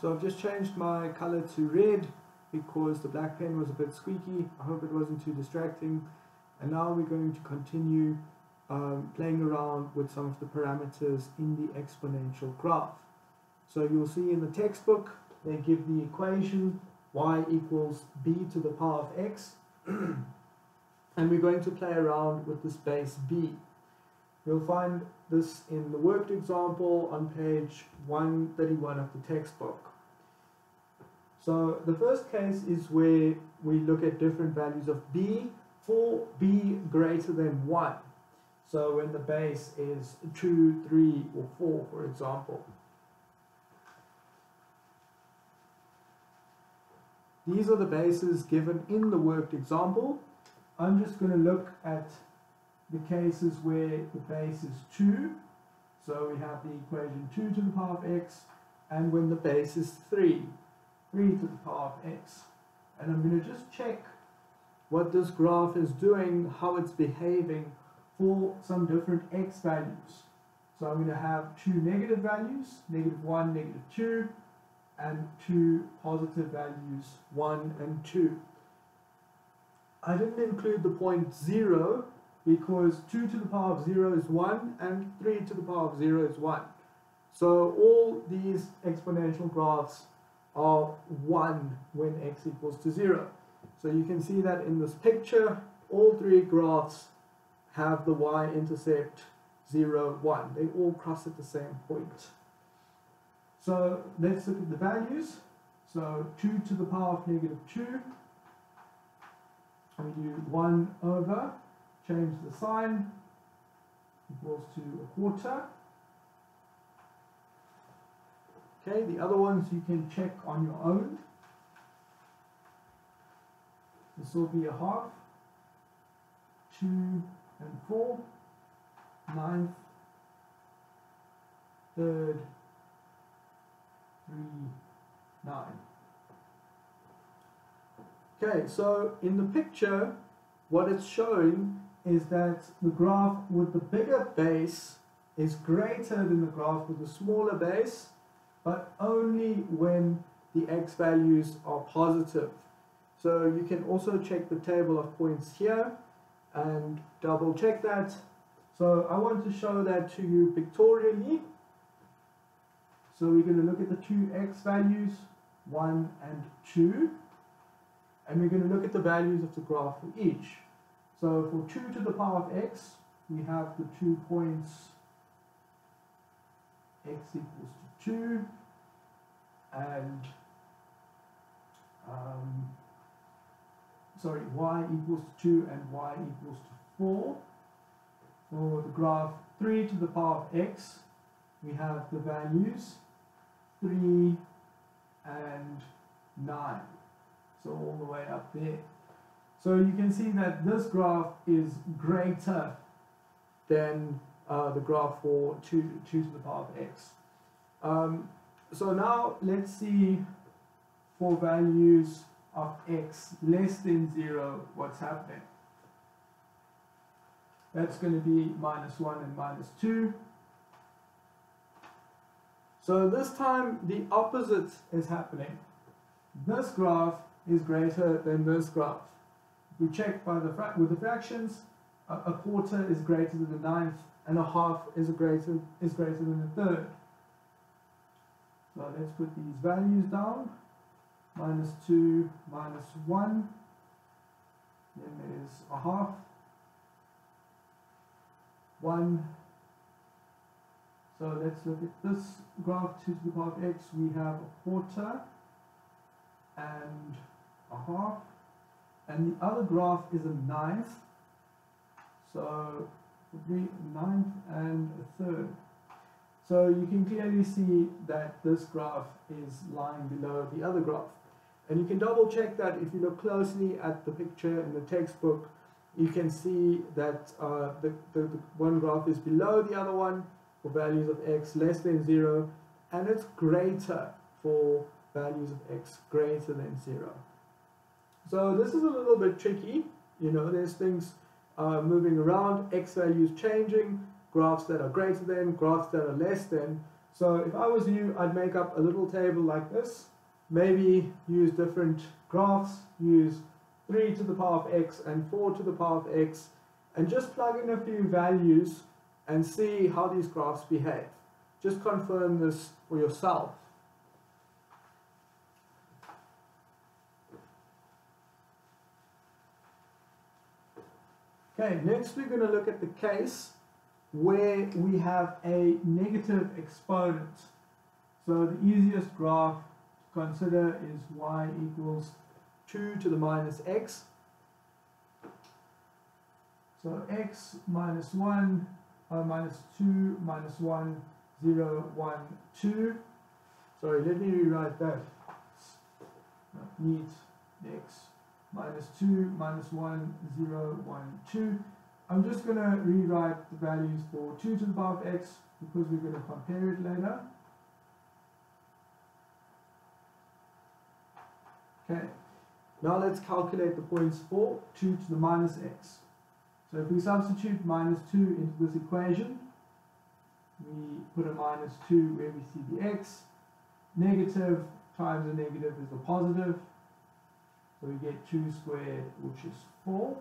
So I've just changed my color to red because the black pen was a bit squeaky. I hope it wasn't too distracting. And now we're going to continue playing around with some of the parameters in the exponential graph. So you'll see in the textbook they give the equation y equals b to the power of x and we're going to play around with this base b. You'll find this in the worked example on page 131 of the textbook. So the first case is where we look at different values of b for b greater than 1. So when the base is 2, 3 or 4, for example. These are the bases given in the worked example. I'm just going to look at the cases where the base is 2. So we have the equation 2 to the power of x, and when the base is 3 to the power of x. And I'm going to just check what this graph is doing, how it's behaving for some different x values. So I'm going to have two negative values, -1, -2, and two positive values, 1 and 2. I didn't include the point 0 because 2 to the power of 0 is 1 and 3 to the power of 0 is 1. So all these exponential graphs are 1 when x equals to 0. So you can see that in this picture, all three graphs have the y-intercept 0, 1. They all cross at the same point. So let's look at the values. So 2 to the power of -2. We do 1 over, change the sign, equals to 1/4. Okay, the other ones you can check on your own. This will be 1/2, 2 and 4, 9th, 3rd, 3, 9. Okay, so in the picture, what it's showing is that the graph with the bigger base is greater than the graph with the smaller base, but only when the x values are positive. So you can also check the table of points here and double check that. So I want to show that to you pictorially. So we're going to look at the two x values, 1 and 2, and we're going to look at the values of the graph for each. So for 2 to the power of x, we have the 2 points x equals to 2 and y equals to 2 and y equals to 4. For the graph 3 to the power of x, we have the values 3 and 9. So all the way up there. So you can see that this graph is greater than the graph for 2 to the power of x. So now let's see for values of x less than 0 what's happening. That's going to be -1 and -2. So this time the opposite is happening. This graph is greater than this graph. If we check by the with the fractions, a 1/4 is greater than the 9th, and a 1/2 is greater than the 3rd. So let's put these values down. -2, -1. Then there's a 1/2. 1. So let's look at this graph, 2 to the power of x. We have a 1/4 and a 1/2. And the other graph is a 9th. So 9th and a 3rd. So you can clearly see that this graph is lying below the other graph. And you can double check that if you look closely at the picture in the textbook, you can see that the one graph is below the other one for values of x less than 0, and it's greater for values of x greater than 0. So this is a little bit tricky. You know, there's things moving around, x values changing, graphs that are greater than, graphs that are less than. So if I was you, I'd make up a little table like this, maybe use different graphs, use 3 to the power of x and 4 to the power of x, and just plug in a few values and see how these graphs behave. Just confirm this for yourself. Okay, next we're going to look at the case where we have a negative exponent. So the easiest graph to consider is y equals 2 to the minus x. So x minus 1, minus 2, minus 1, 0, 1, 2. Sorry, let me rewrite that. Neat. X minus 2, minus 1, 0, 1, 2. I'm just going to rewrite the values for 2 to the power of x because we're going to compare it later. Okay, now let's calculate the points for 2 to the minus x. So if we substitute minus 2 into this equation, we put a minus 2 where we see the x. Negative times a negative is a positive. So we get 2 squared, which is 4.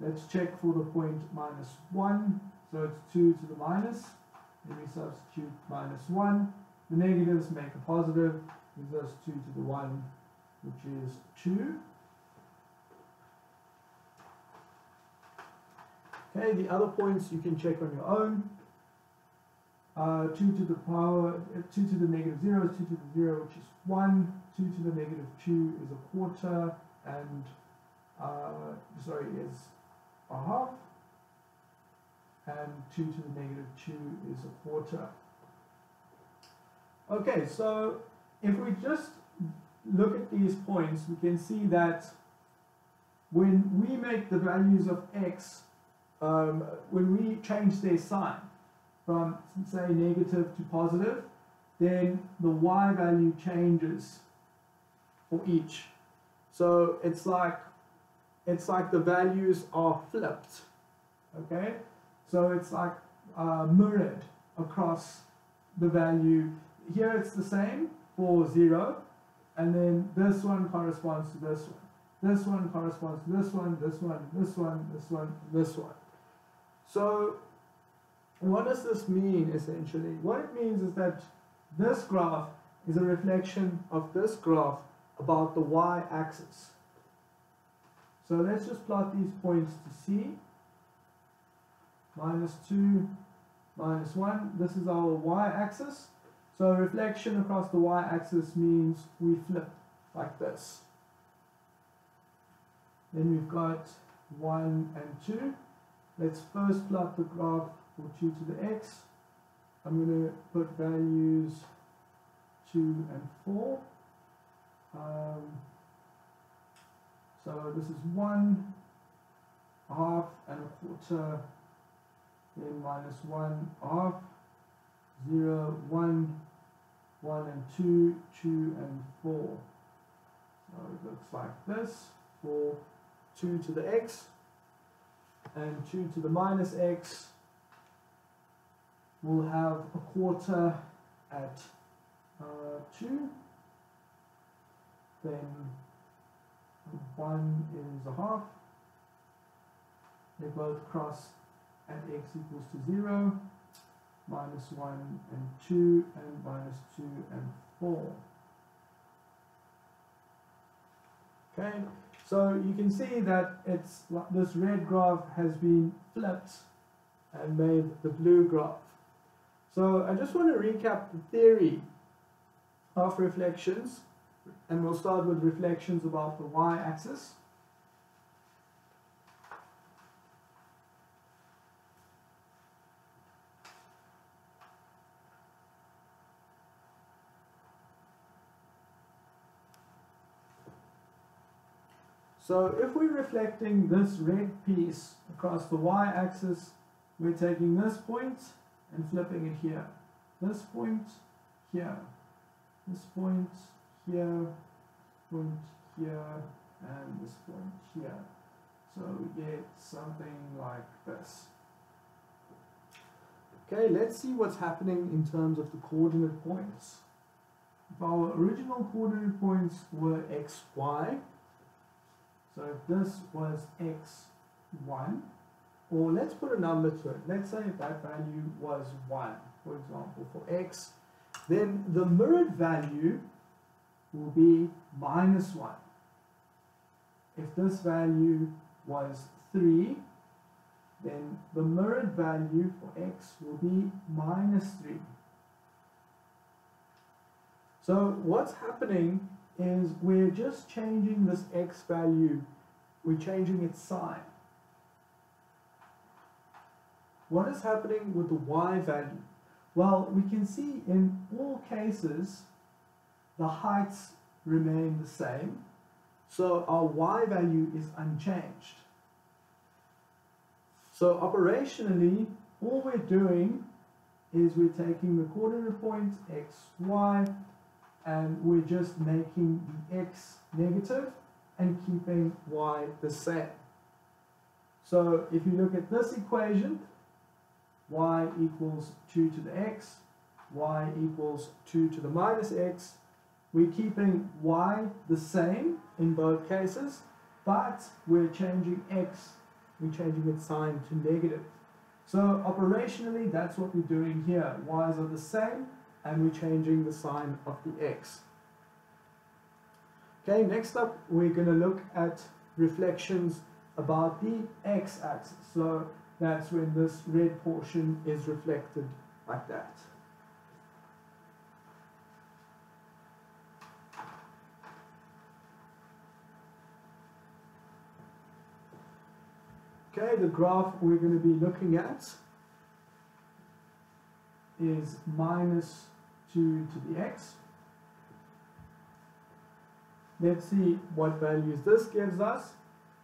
Let's check for the point minus 1. So it's 2 to the minus. Then we substitute minus 1. The negatives make a positive, gives us 2 to the 1, which is 2. Okay, the other points you can check on your own. 2 to the power, 2 to the negative 0 is 2 to the 0, which is 1. 2 to the negative 2 is a quarter, and is a half. And 2 to the negative 2 is a quarter. Okay, so if we just look at these points, we can see that when we make the values of x, when we change their sign from, say, negative to positive, then the y value changes for each. So it's like the values are flipped. Okay, so it's like mirrored across the value. Here it's the same for 0, and then this one corresponds to this one. This one corresponds to this one, this one, this one, this one, this one. So what does this mean essentially? What it means is that this graph is a reflection of this graph about the y-axis. So let's just plot these points to see. Minus 2, minus 1. This is our y-axis. So reflection across the y-axis means we flip like this. Then we've got 1 and 2. Let's first plot the graph for 2 to the x. I'm going to put values 2 and 4. So this is 1, half, and a quarter. Then minus 1, half, 0, 1, 1 and 2, 2 and 4. So it looks like this for 2 to the x, and 2 to the minus x will have a quarter at 2, then 1 is a half. They both cross at x equals to 0, minus 1 and 2, and minus 2 and 4. Okay, so you can see that it's this red graph has been flipped and made the blue graph. So I just want to recap the theory of reflections, and we'll start with reflections about the y-axis. So if we're reflecting this red piece across the y-axis, we're taking this point and flipping it here. This point here. This point here. Point here. And this point here. So we get something like this. Okay, let's see what's happening in terms of the coordinate points. If our original coordinate points were x, y, so if this was x1, or let's put a number to it. Let's say that value was 1, for example, for x, then the mirrored value will be -1. If this value was 3, then the mirrored value for x will be -3. So what's happening is we're just changing this x value, we're changing its sign. What is happening with the y value? Well, we can see in all cases the heights remain the same, so our y value is unchanged. So operationally, all we're doing is we're taking the coordinate point x, y, and we're just making the x negative and keeping y the same. So if you look at this equation, y equals 2 to the x, y equals 2 to the minus x, we're keeping y the same in both cases, but we're changing x, we're changing its sign to negative. So operationally, that's what we're doing here. Y's are the same, and we're changing the sign of the x. Okay, next up, we're going to look at reflections about the x-axis. So that's when this red portion is reflected like that. Okay, the graph we're going to be looking at is -2 to the x. Let's see what values this gives us.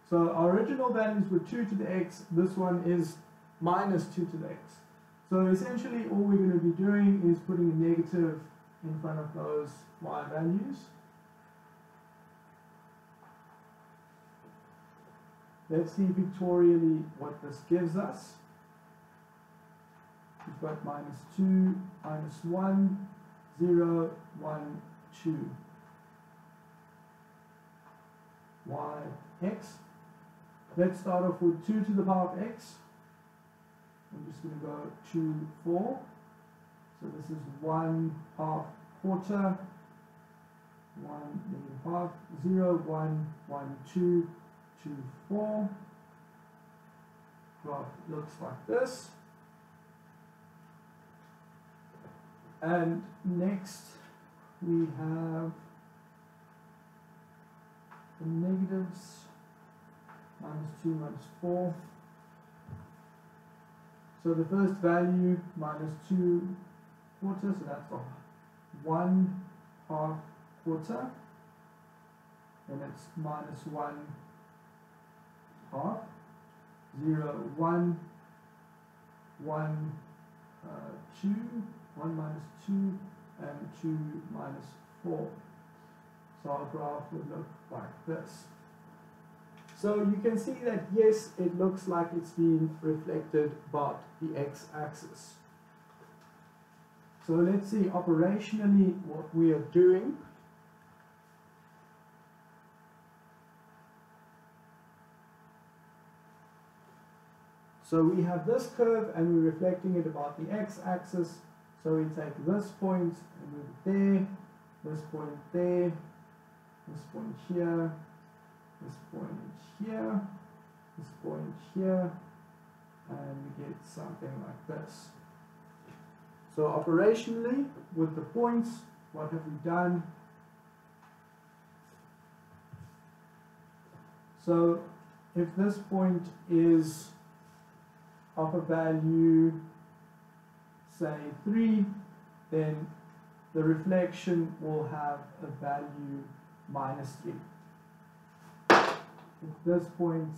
So our original values were 2 to the x, this one is -2 to the x. So essentially all we're going to be doing is putting a negative in front of those y values. Let's see pictorially what this gives us. We've got -2, -1, 0, 1, 2. Y, x. Let's start off with 2 to the power of x. I'm just going to go 2, 4. So this is 1 half quarter, 1 negative half, 0, 1, 1, 2, 2, 4. Graph looks like this. And next we have the negatives, -2, -4. So the first value, -2 quarter, so that's 1 half quarter. Then it's -1 half, 0, 1, 1, 2, 1 minus 2, and 2 minus 4. So our graph would look like this. So you can see that yes, it looks like it's being reflected about the x-axis. So let's see operationally what we are doing. So we have this curve and we're reflecting it about the x-axis. So we take this point and move it there, this point there, this point here, this point here, this point here, and we get something like this. So operationally, with the points, what have we done? So if this point is of a value, say 3, then the reflection will have a value -3. If this point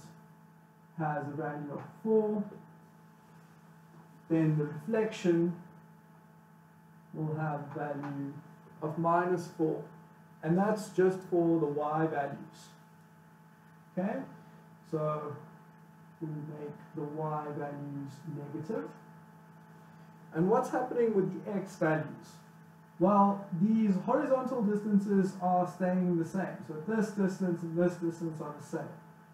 has a value of 4, then the reflection will have a value of -4, and that's just for the y values. Okay, so we make the y values negative. And what's happening with the x values? Well, these horizontal distances are staying the same. So this distance and this distance are the same.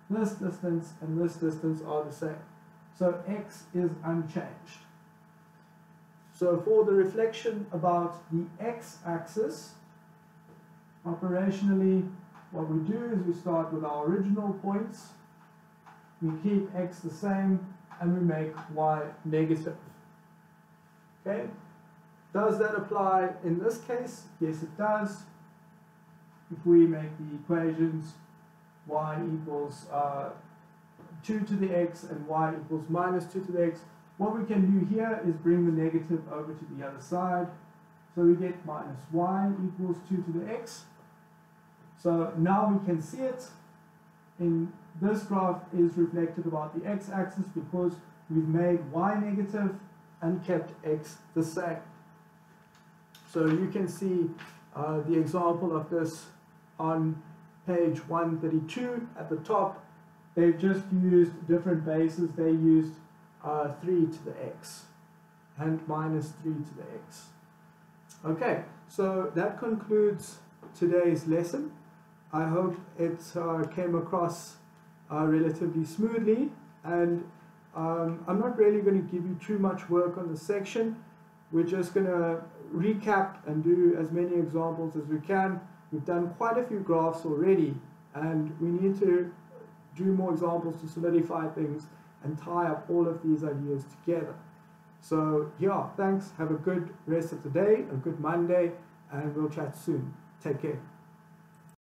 This distance and this distance are the same. So x is unchanged. So for the reflection about the x-axis, operationally, what we do is we start with our original points, we keep x the same, and we make y negative. Okay? Does that apply in this case? Yes, it does. If we make the equations y equals 2 to the x and y equals minus 2 to the x, what we can do here is bring the negative over to the other side. So we get minus y equals 2 to the x. So now we can see it. In this graph is reflected about the x-axis because we've made y negative and kept x the same. So you can see the example of this on page 132 at the top. They've just used different bases. They used 3 to the x and minus 3 to the x. Okay, so that concludes today's lesson. I hope it came across relatively smoothly, and I'm not really going to give you too much work on this section. We're just going to recap and do as many examples as we can. We've done quite a few graphs already, and we need to do more examples to solidify things and tie up all of these ideas together. So yeah, thanks. Have a good rest of the day, a good Monday, and we'll chat soon. Take care.